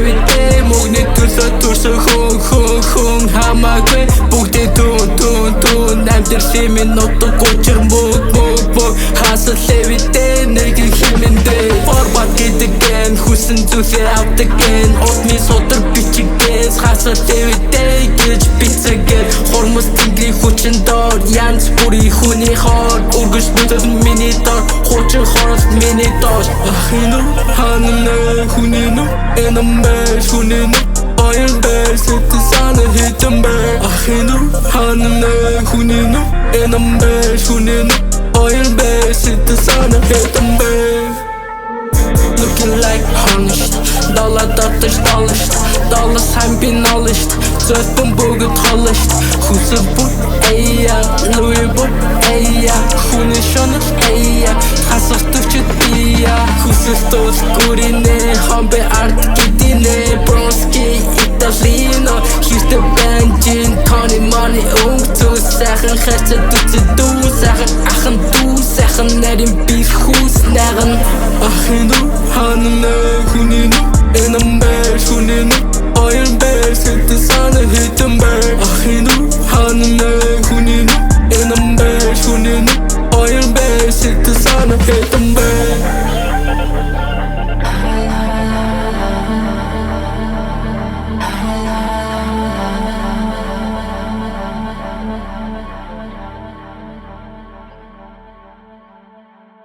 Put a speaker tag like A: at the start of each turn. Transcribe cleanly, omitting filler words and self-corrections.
A: левитэ Мөгний төлөө төрсөн хүн хамаагүй бүгдээ түн Амьдралын минь нутаг гучир мөг Хасал левитэ нэгэн хэмэндэ Формат гэдэг гэн хүсэн зүйлээ авдаг гэн Отны содар бичигдээс хасал левитэ гэж бицэгээр Хормос тэнгэрийн хүчин доор янз бүрийн хүний хоор Үргэж бүтэд миний доор хучин хорост миний доор Ахин уу ханаа хүний нуу энэмбэ хүний нуу Баяр бэр сэт сана хитэн бэр Ахин уу ханаа хүний нуу энэмбэ хүний нуу Баяр бэр сэт сана хитэн бэр Looking like honest Доллар дотож долларт Доллар сайн би нолшт Зөтбөн бүгд холшт Хүсэл бүр эйя Луи бүр эйя Хүний шонол эйя Хасах төвчөд ия Хүсэл тул гүринэ Хомбе арт гидинэ Бронски Италино Хиртэ бэнжин Тони money өнгөцөө Сайхан хайрцаа дүцэ дүү Сайхан ахын дүү Сайхан нарийн бих хүүс Найган Ахин уу ханаа